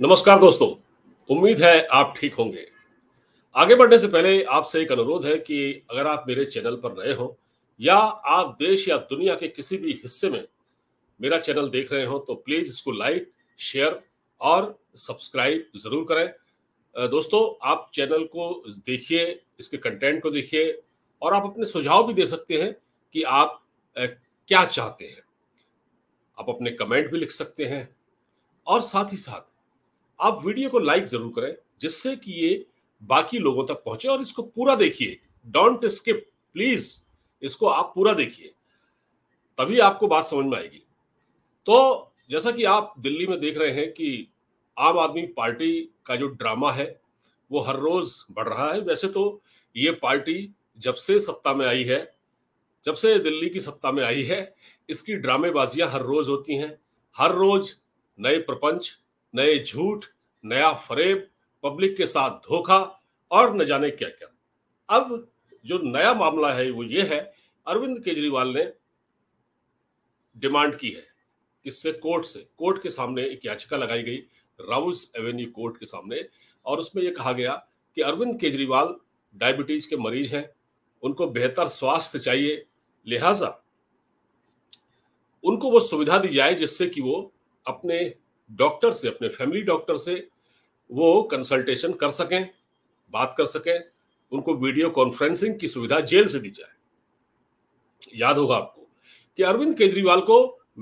नमस्कार दोस्तों। उम्मीद है आप ठीक होंगे। आगे बढ़ने से पहले आपसे एक अनुरोध है कि अगर आप मेरे चैनल पर नए हो या आप देश या दुनिया के किसी भी हिस्से में मेरा चैनल देख रहे हो तो प्लीज इसको लाइक, शेयर और सब्सक्राइब जरूर करें। दोस्तों, आप चैनल को देखिए, इसके कंटेंट को देखिए और आप अपने सुझाव भी दे सकते हैं कि आप क्या चाहते हैं। आप अपने कमेंट भी लिख सकते हैं और साथ ही साथ आप वीडियो को लाइक जरूर करें, जिससे कि ये बाकी लोगों तक पहुंचे। और इसको पूरा देखिए, डोंट स्किप, प्लीज इसको आप पूरा देखिए, तभी आपको बात समझ में आएगी। तो जैसा कि आप दिल्ली में देख रहे हैं कि आम आदमी पार्टी का जो ड्रामा है वो हर रोज बढ़ रहा है। वैसे तो ये पार्टी जब से सत्ता में आई है, जब से दिल्ली की सत्ता में आई है, इसकी ड्रामेबाजियां हर रोज होती हैं। हर रोज नए प्रपंच, नए झूठ, नया फरेब, पब्लिक के साथ धोखा और न जाने क्या क्या। अब जो नया मामला है वो ये है, अरविंद केजरीवाल ने डिमांड की है इससे कोर्ट के सामने एक याचिका लगाई गई, राउज एवेन्यू कोर्ट के सामने। और उसमें यह कहा गया कि अरविंद केजरीवाल डायबिटीज के मरीज हैं, उनको बेहतर स्वास्थ्य चाहिए, लिहाजा उनको वो सुविधा दी जाए जिससे कि वो अपने डॉक्टर से, अपने फैमिली डॉक्टर से वो कंसल्टेशन कर सकें, बात कर सकें। उनको वीडियो कॉन्फ्रेंसिंग की सुविधा जेल से दी जाए। याद होगा आपको कि अरविंद केजरीवाल को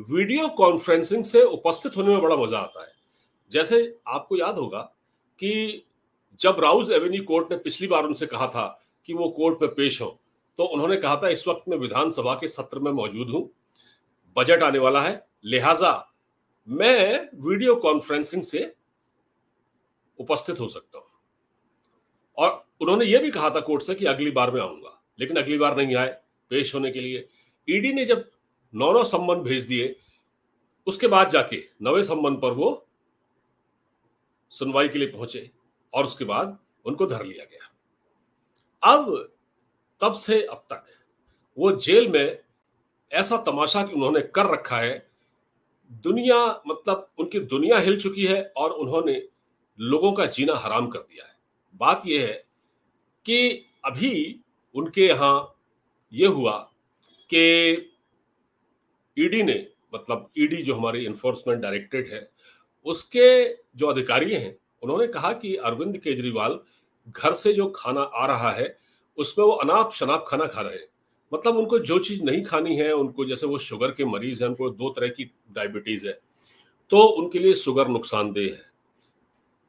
वीडियो कॉन्फ्रेंसिंग से उपस्थित होने में बड़ा मजा आता है। जैसे आपको याद होगा कि जब राउज एवेन्यू कोर्ट ने पिछली बार उनसे कहा था कि वो कोर्ट में पेश हो, तो उन्होंने कहा था इस वक्त मैं विधानसभा के सत्र में मौजूद हूं, बजट आने वाला है, लिहाजा मैं वीडियो कॉन्फ्रेंसिंग से उपस्थित हो सकता हूं। और उन्होंने यह भी कहा था कोर्ट से कि अगली बार मैं आऊंगा, लेकिन अगली बार नहीं आए पेश होने के लिए। ईडी ने जब 9 सम्मन भेज दिए, उसके बाद जाके 9वें सम्मन पर वो सुनवाई के लिए पहुंचे और उसके बाद उनको धर लिया गया। अब तब से अब तक वो जेल में ऐसा तमाशा कि उन्होंने कर रखा है, दुनिया, मतलब उनकी दुनिया हिल चुकी है और उन्होंने लोगों का जीना हराम कर दिया है। बात यह है कि अभी उनके यहां यह हुआ कि ईडी ने, मतलब ईडी जो हमारी इन्फोर्समेंट डायरेक्टरेट है, उसके जो अधिकारी हैं, उन्होंने कहा कि अरविंद केजरीवाल घर से जो खाना आ रहा है उसमें वो अनाप शनाप खाना खा रहे हैं। मतलब उनको जो चीज नहीं खानी है, उनको, जैसे वो शुगर के मरीज हैं, उनको 2 तरह की डायबिटीज है, तो उनके लिए शुगर नुकसानदेह है।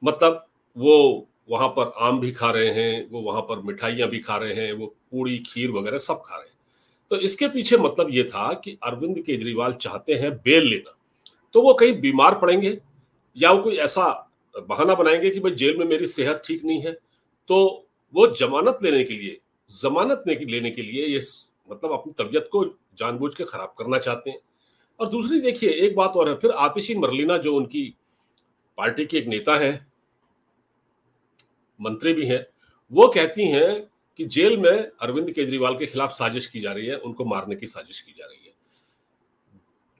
मतलब वो वहां पर आम भी खा रहे हैं, वो वहां पर मिठाइयां भी खा रहे हैं, वो पूड़ी खीर वगैरह सब खा रहे हैं। तो इसके पीछे मतलब ये था कि अरविंद केजरीवाल चाहते हैं बेल लेना, तो वो कहीं बीमार पड़ेंगे या वो कोई ऐसा बहाना बनाएंगे कि भाई जेल में मेरी सेहत ठीक नहीं है, तो वो जमानत लेने के लिए ये मतलब अपनी तबीयत को जानबूझ के खराब करना चाहते हैं। और दूसरी देखिए एक बात और है, फिर आतिशी मरलीना जो उनकी पार्टी की एक नेता है, मंत्री भी हैं, वो कहती हैं कि जेल में अरविंद केजरीवाल के खिलाफ साजिश की जा रही है, उनको मारने की साजिश की जा रही है।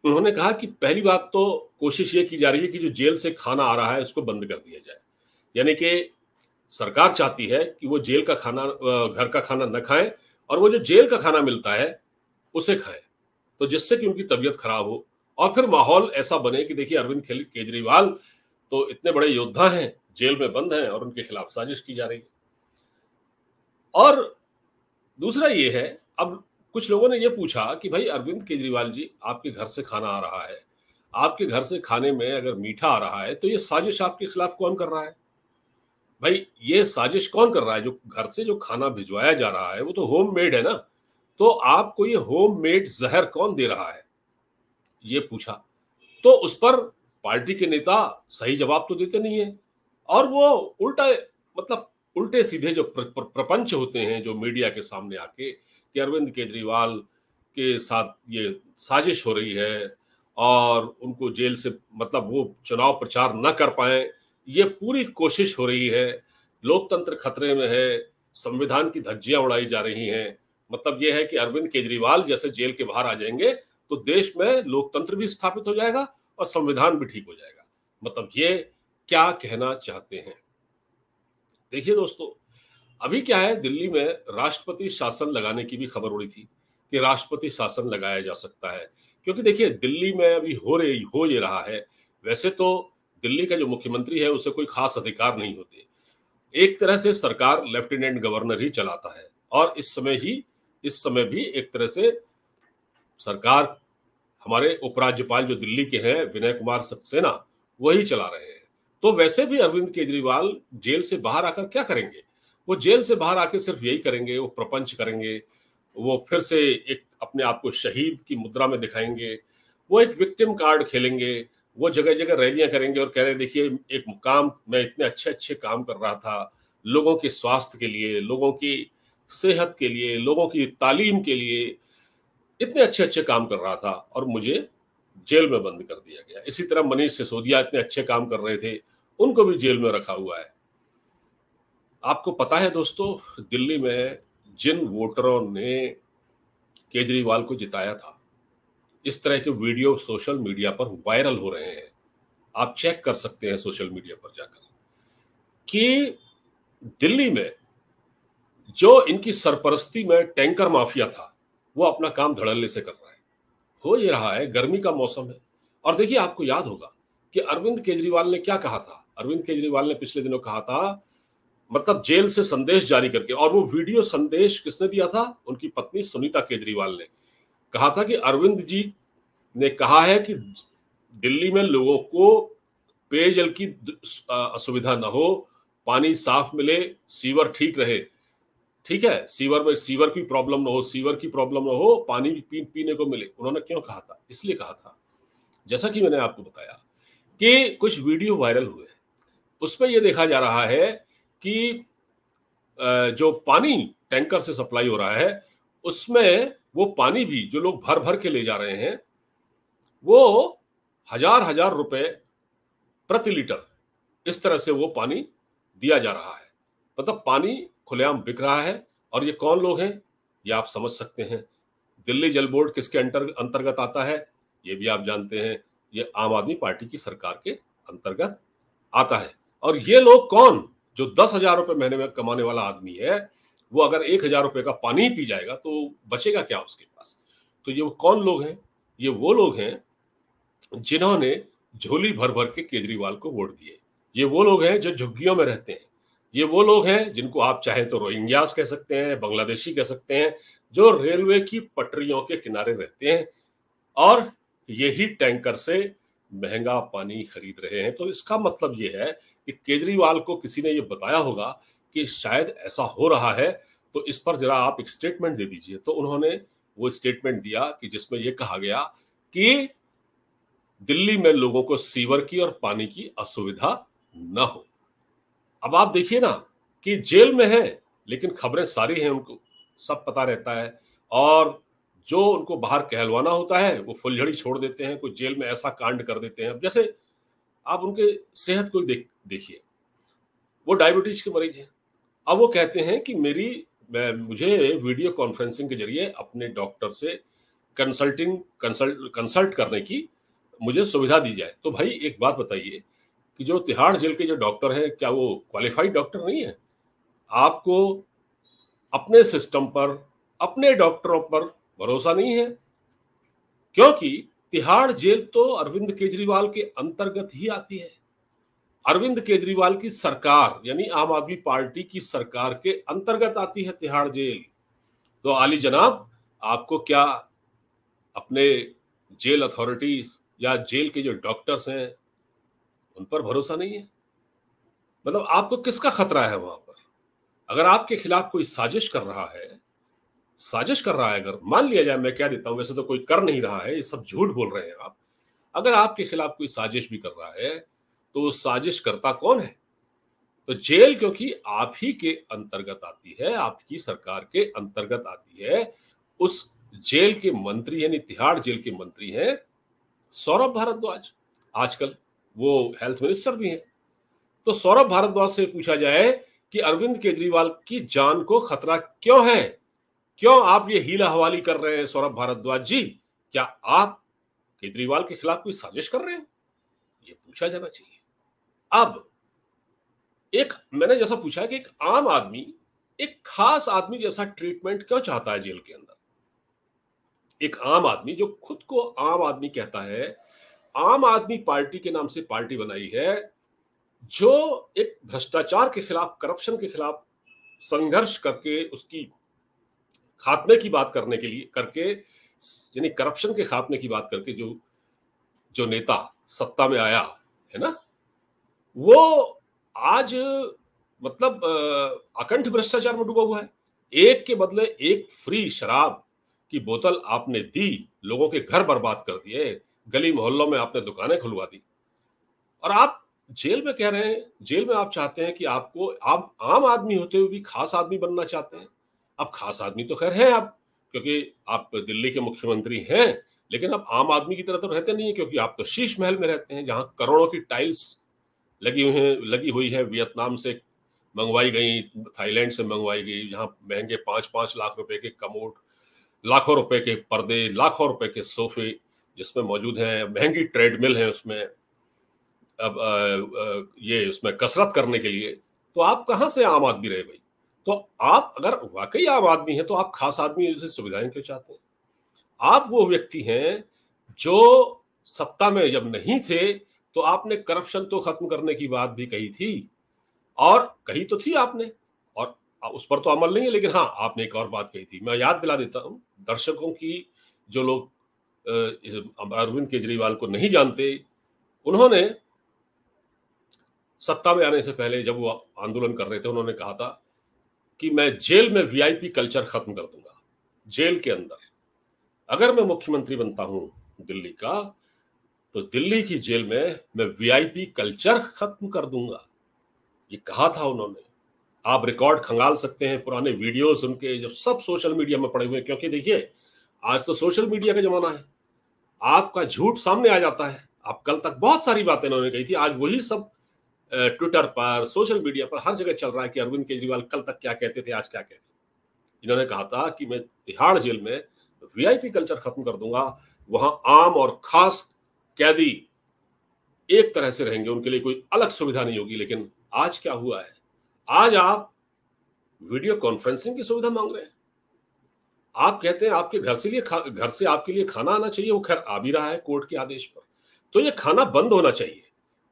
उन्होंने कहा कि पहली बात तो कोशिश ये की जा रही है कि जो जेल से खाना आ रहा है उसको बंद कर दिया जाए, यानी कि सरकार चाहती है कि वो जेल का खाना, घर का खाना न खाएं और वो जो जेल का खाना मिलता है उसे खाएं, तो जिससे कि उनकी तबीयत खराब हो और फिर माहौल ऐसा बने कि देखिए अरविंद केजरीवाल तो इतने बड़े योद्धा हैं, जेल में बंद हैं और उनके खिलाफ साजिश की जा रही है। और दूसरा ये है, अब कुछ लोगों ने ये पूछा कि भाई अरविंद केजरीवाल जी, आपके घर से खाना आ रहा है, आपके घर से खाने में अगर मीठा आ रहा है तो ये साजिश आपके खिलाफ कौन कर रहा है? भाई ये साजिश कौन कर रहा है? जो घर से जो खाना भिजवाया जा रहा है वो तो होम मेड है ना, तो आपको ये होम मेड जहर कौन दे रहा है, ये पूछा। तो उस पर पार्टी के नेता सही जवाब तो देते नहीं है और वो उल्टा, मतलब उल्टे सीधे जो प्रपंच होते हैं जो मीडिया के सामने आके कि अरविंद केजरीवाल के साथ ये साजिश हो रही है और उनको जेल से, मतलब वो चुनाव प्रचार न कर पाए, ये पूरी कोशिश हो रही है, लोकतंत्र खतरे में है, संविधान की धज्जियां उड़ाई जा रही हैं। मतलब ये है कि अरविंद केजरीवाल जैसे जेल के बाहर आ जाएंगे तो देश में लोकतंत्र भी स्थापित हो जाएगा और संविधान भी ठीक हो जाएगा। मतलब ये क्या कहना चाहते हैं। देखिए दोस्तों, अभी क्या है, दिल्ली में राष्ट्रपति शासन लगाने की भी खबर उड़ी थी कि राष्ट्रपति शासन लगाया जा सकता है, क्योंकि देखिए दिल्ली में अभी हो ये रहा है। वैसे तो दिल्ली का जो मुख्यमंत्री है उसे कोई खास अधिकार नहीं होते, एक तरह से सरकार लेफ्टिनेंट गवर्नर ही चलाता है, और इस समय भी एक तरह से सरकार हमारे उपराज्यपाल जो दिल्ली के हैं विनय कुमार सक्सेना, वही चला रहे हैं। तो वैसे भी अरविंद केजरीवाल जेल से बाहर आकर क्या करेंगे? वो जेल से बाहर आके सिर्फ यही करेंगे, वो प्रपंच करेंगे, वो फिर से एक अपने आप को शहीद की मुद्रा में दिखाएंगे, वो एक विक्टिम कार्ड खेलेंगे, वो जगह जगह रैलियां करेंगे और कह रहे देखिए एक काम, मैं इतने अच्छे अच्छे काम कर रहा था लोगों के स्वास्थ्य के लिए, लोगों की सेहत के लिए, लोगों की तालीम के लिए, इतने अच्छे अच्छे काम कर रहा था और मुझे जेल में बंद कर दिया गया। इसी तरह मनीष सिसोदिया इतने अच्छे काम कर रहे थे, उनको भी जेल में रखा हुआ है। आपको पता है दोस्तों, दिल्ली में जिन वोटरों ने केजरीवाल को जिताया था, इस तरह के वीडियो सोशल मीडिया पर वायरल हो रहे हैं। आप चेक कर सकते हैं सोशल मीडिया पर जाकर कि दिल्ली में जो इनकी सरपरस्ती में टैंकर माफिया था, वो अपना काम धड़ल्ले से कर रहा है। हो ये रहा है, गर्मी का मौसम है। और देखिए आपको याद होगा कि अरविंद केजरीवाल ने क्या कहा था। अरविंद केजरीवाल ने पिछले दिनों कहा था, मतलब जेल से संदेश जारी करके, और वो वीडियो संदेश किसने दिया था? उनकी पत्नी सुनीता केजरीवाल ने कहा था कि अरविंद जी ने कहा है कि दिल्ली में लोगों को पेयजल की असुविधा न हो, पानी साफ मिले, सीवर ठीक रहे। ठीक है, सीवर की प्रॉब्लम ना हो, सीवर की प्रॉब्लम ना हो, पानी पीने को मिले। उन्होंने क्यों कहा था? इसलिए कहा था, जैसा कि मैंने आपको बताया कि कुछ वीडियो वायरल हुए, उसमें यह देखा जा रहा है कि जो पानी टैंकर से सप्लाई हो रहा है, उसमें वो पानी भी जो लोग भर भर के ले जा रहे हैं, वो हजार रुपए प्रति लीटर, इस तरह से वो पानी दिया जा रहा है। मतलब पानी खुलेआम बिक रहा है। और ये कौन लोग हैं, ये आप समझ सकते हैं। दिल्ली जल बोर्ड किसके अंतर्गत आता है, ये भी आप जानते हैं। ये आम आदमी पार्टी की सरकार के अंतर्गत आता है। और ये लोग कौन, जो 10,000 रुपए महीने में कमाने वाला आदमी है, वो अगर 1,000 रुपए का पानी पी जाएगा तो बचेगा क्या उसके पास? तो ये वो कौन लोग हैं? ये वो लोग हैं जिन्होंने झोली भर भर के केजरीवाल को वोट दिए। ये वो लोग हैं जो झुग्गियों में रहते हैं। ये वो लोग हैं जिनको आप चाहे तो रोहिंग्यास कह सकते हैं, बांग्लादेशी कह सकते हैं, जो रेलवे की पटरियों के किनारे रहते हैं और यही टैंकर से महंगा पानी खरीद रहे हैं। तो इसका मतलब ये है कि केजरीवाल को किसी ने ये बताया होगा कि शायद ऐसा हो रहा है, तो इस पर जरा आप एक स्टेटमेंट दे दीजिए। तो उन्होंने वो स्टेटमेंट दिया कि जिसमें ये कहा गया कि दिल्ली में लोगों को सीवर की और पानी की असुविधा न हो। अब आप देखिए ना कि जेल में है, लेकिन खबरें सारी हैं, उनको सब पता रहता है। और जो उनको बाहर कहलवाना होता है वो फुलझड़ी छोड़ देते हैं, कोई जेल में ऐसा कांड कर देते हैं। जैसे आप उनके सेहत को देखिए, वो डायबिटीज के मरीज हैं। अब वो कहते हैं कि मुझे वीडियो कॉन्फ्रेंसिंग के जरिए अपने डॉक्टर से कंसल्ट करने की मुझे सुविधा दी जाए। तो भाई एक बात बताइए कि जो तिहाड़ जेल के जो डॉक्टर हैं, क्या वो क्वालिफाइड डॉक्टर नहीं है? आपको अपने सिस्टम पर, अपने डॉक्टरों पर भरोसा नहीं है? क्योंकि तिहाड़ जेल तो अरविंद केजरीवाल के अंतर्गत ही आती है। अरविंद केजरीवाल की सरकार यानी आम आदमी पार्टी की सरकार के अंतर्गत आती है तिहाड़ जेल। तो आली जनाब, आपको क्या अपने जेल अथॉरिटीज या जेल के जो डॉक्टर्स हैं उन पर भरोसा नहीं है? मतलब आपको किसका खतरा है वहां पर? अगर आपके खिलाफ कोई साजिश कर रहा है, अगर मान लिया जाए, मैं क्या देता हूं, वैसे तो कोई कर नहीं रहा है, ये सब झूठ बोल रहे हैं आप। अगर आपके खिलाफ कोई साजिश भी कर रहा है तो साजिश करता कौन है? तो जेल क्योंकि आप ही के अंतर्गत आती है, आपकी सरकार के अंतर्गत आती है। उस जेल के मंत्री यानी तिहाड़ जेल के मंत्री हैं सौरभ भारद्वाज, आजकल वो हेल्थ मिनिस्टर भी हैं। तो सौरभ भारद्वाज से पूछा जाए कि अरविंद केजरीवाल की जान को खतरा क्यों है? क्यों आप ये हीला हवाली कर रहे हैं सौरभ भारद्वाज जी? क्या आप केजरीवाल के खिलाफ कोई साजिश कर रहे हैं? ये पूछा जाना चाहिए। अब एक मैंने जैसा पूछा कि एक आम आदमी एक खास आदमी जैसा ट्रीटमेंट क्यों चाहता है जेल के अंदर? एक आम आदमी जो खुद को आम आदमी कहता है, आम आदमी पार्टी के नाम से पार्टी बनाई है, जो एक भ्रष्टाचार के खिलाफ, करप्शन के खिलाफ संघर्ष करके उसकी खात्मे की बात करने के लिए करके, यानी करप्शन के खात्मे की बात करके जो जो नेता सत्ता में आया है ना, वो आज मतलब अकंठ भ्रष्टाचार में डूबा हुआ है। एक के बदले एक फ्री शराब की बोतल आपने दी, लोगों के घर बर्बाद कर दिए, गली मोहल्लों में आपने दुकानें खुलवा दी, और आप जेल में कह रहे हैं, जेल में आप चाहते हैं कि आपको, आप आम आदमी होते हुए भी खास आदमी बनना चाहते हैं। अब खास आदमी तो खैर हैं आप, क्योंकि आप दिल्ली के मुख्यमंत्री हैं, लेकिन आप आम आदमी की तरह तो रहते नहीं है, क्योंकि आप तो शीश महल में रहते हैं, जहां करोड़ों की टाइल्स लगी हुई है, वियतनाम से मंगवाई गई, थाईलैंड से मंगवाई गई, जहां महंगे 5-5 लाख रुपए के कमोड, लाखों रुपए के पर्दे, लाखों रुपए के सोफे जिसमें मौजूद हैं, महंगी ट्रेडमिल है उसमें, अब ये उसमें कसरत करने के लिए, तो आप कहां से आम आदमी रहे भाई? तो आप अगर वाकई आम आदमी हैं तो आप खास आदमी जैसे सुविधाएं क्यों चाहते हैं? आप वो व्यक्ति हैं जो सत्ता में जब नहीं थे तो आपने करप्शन तो खत्म करने की बात भी कही थी, और कही तो थी आपने, और उस पर तो अमल नहीं है, लेकिन हाँ, आपने एक और बात कही थी, मैं याद दिला देता हूं दर्शकों की, जो लोग अरविंद केजरीवाल को नहीं जानते, उन्होंने सत्ता में आने से पहले जब वो आंदोलन कर रहे थे, उन्होंने कहा था कि मैं जेल में वीआईपी कल्चर खत्म कर दूंगा। जेल के अंदर अगर मैं मुख्यमंत्री बनता हूं दिल्ली का, तो दिल्ली की जेल में मैं वीआईपी कल्चर खत्म कर दूंगा, ये कहा था उन्होंने। आप रिकॉर्ड खंगाल सकते हैं, पुराने वीडियोस उनके, जब सब सोशल मीडिया में पड़े हुए हैं, क्योंकि देखिए आज तो सोशल मीडिया का जमाना है, आपका झूठ सामने आ जाता है। आप कल तक बहुत सारी बातें उन्होंने कही थी, आज वही सब ट्विटर पर, सोशल मीडिया पर, हर जगह चल रहा है कि अरविंद केजरीवाल कल तक क्या कहते थे, आज क्या कहते हैं। इन्होंने कहा था कि मैं तिहाड़ जेल में वीआईपी कल्चर खत्म कर दूंगा, वहां आम और खास कैदी एक तरह से रहेंगे, उनके लिए कोई अलग सुविधा नहीं होगी। लेकिन आज क्या हुआ है? आज आप वीडियो कॉन्फ्रेंसिंग की सुविधा मांग रहे हैं। आप कहते हैं आपके घर से आपके लिए खाना आना चाहिए, वो खैर आ भी रहा है कोर्ट के आदेश पर, तो ये खाना बंद होना चाहिए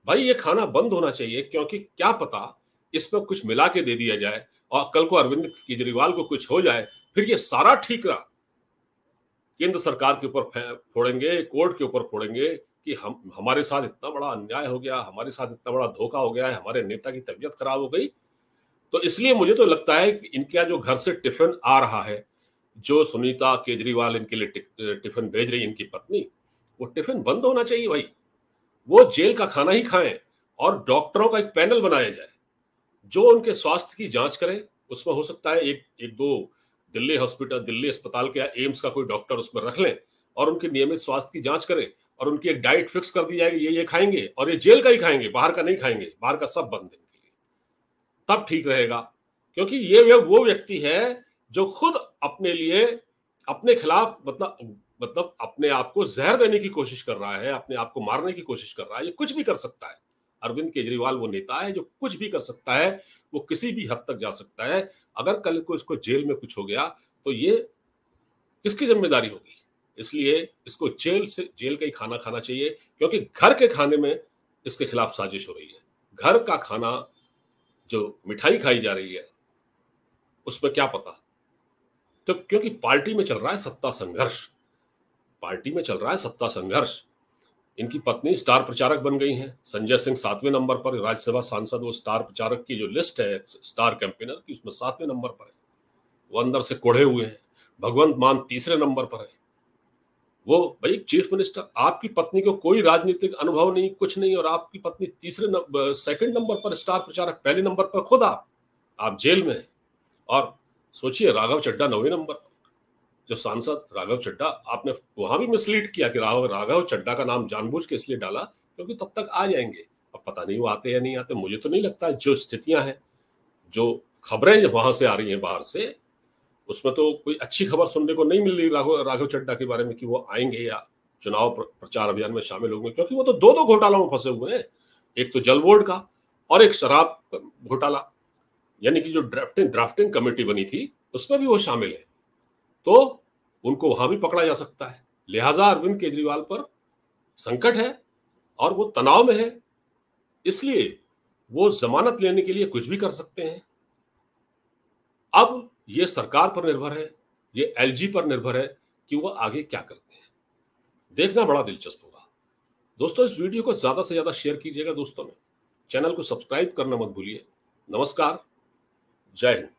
भाई, ये खाना बंद होना चाहिए, क्योंकि क्या पता इसमें कुछ मिला के दे दिया जाए और कल को अरविंद केजरीवाल को कुछ हो जाए, फिर ये सारा ठीकरा केंद्र सरकार के ऊपर फोड़ेंगे, कोर्ट के ऊपर फोड़ेंगे कि हमारे साथ इतना बड़ा अन्याय हो गया, हमारे साथ इतना बड़ा धोखा हो गया है, हमारे नेता की तबीयत खराब हो गई। तो इसलिए मुझे तो लगता है कि इनका जो घर से टिफिन आ रहा है, जो सुनीता केजरीवाल इनके लिए टिफिन भेज रही है, इनकी पत्नी, वो टिफिन बंद होना चाहिए भाई। वो जेल का खाना ही खाएं और डॉक्टरों का एक पैनल बनाया जाए जो उनके स्वास्थ्य की जांच करे। उसमें हो सकता है एक दो दिल्ली अस्पताल के या एम्स का कोई डॉक्टर उसमें रख लें और उनके नियमित स्वास्थ्य की जांच करें, और उनकी एक डाइट फिक्स कर दी जाएगी, ये खाएंगे और ये जेल का ही खाएंगे, बाहर का नहीं खाएंगे, बाहर का सब बंद इनके लिए, तब ठीक रहेगा। क्योंकि ये वो व्यक्ति है जो खुद अपने लिए, अपने खिलाफ, मतलब अपने आप को जहर देने की कोशिश कर रहा है, अपने आप को मारने की कोशिश कर रहा है। ये कुछ भी कर सकता है। अरविंद केजरीवाल वो नेता है जो कुछ भी कर सकता है, वो किसी भी हद तक जा सकता है। अगर कल को इसको जेल में कुछ हो गया तो ये किसकी जिम्मेदारी होगी? इसलिए इसको जेल का ही खाना खाना चाहिए, क्योंकि घर के खाने में इसके खिलाफ साजिश हो रही है। घर का खाना, जो मिठाई खाई जा रही है, उसमें क्या पता, तो क्योंकि पार्टी में चल रहा है सत्ता संघर्ष, पार्टी में चल रहा है सत्ता संघर्ष। इनकी पत्नी स्टार प्रचारक बन गई हैं, संजय सिंह 7वें नंबर पर, राज्यसभा सांसद, वो स्टार प्रचारक की जो लिस्ट है स्टार कैंपेनर की, उसमें 7वें नंबर पर है। वो अंदर से कोढ़े हुए हैं। भगवंत मान तीसरे नंबर पर है। वो भाई चीफ मिनिस्टर, आपकी पत्नी को कोई राजनीतिक अनुभव नहीं, कुछ नहीं, और आपकी पत्नी सेकंड नंबर पर स्टार प्रचारक, पहले नंबर पर खुद आप जेल में हैं। और सोचिए राघव चड्ढा 9वें नंबर पर, जो सांसद राघव चड्ढा, आपने वहां भी मिसलीड किया कि राघव चड्ढा का नाम जानबूझ के इसलिए डाला क्योंकि तब तक आ जाएंगे। अब पता नहीं वो आते या नहीं आते, मुझे तो नहीं लगता। जो स्थितियां हैं, जो खबरें वहां से आ रही हैं बाहर से, उसमें तो कोई अच्छी खबर सुनने को नहीं मिल रही राघव चड्ढा के बारे में कि वो आएंगे या चुनाव प्रचार अभियान में शामिल होंगे, क्योंकि वो तो दो घोटालों में फंसे हुए हैं। एक तो जल बोर्ड का और एक शराब घोटाला, यानी कि जो ड्राफ्टिंग कमेटी बनी थी उसमें भी वो शामिल है, तो उनको वहां भी पकड़ा जा सकता है। लिहाजा अरविंद केजरीवाल पर संकट है और वो तनाव में है, इसलिए वो जमानत लेने के लिए कुछ भी कर सकते हैं। अब ये सरकार पर निर्भर है, ये एलजी पर निर्भर है कि वो आगे क्या करते हैं। देखना बड़ा दिलचस्प होगा। दोस्तों, इस वीडियो को ज्यादा से ज्यादा शेयर कीजिएगा दोस्तों में। चैनल को सब्सक्राइब करना मत भूलिए। नमस्कार, जय हिंद।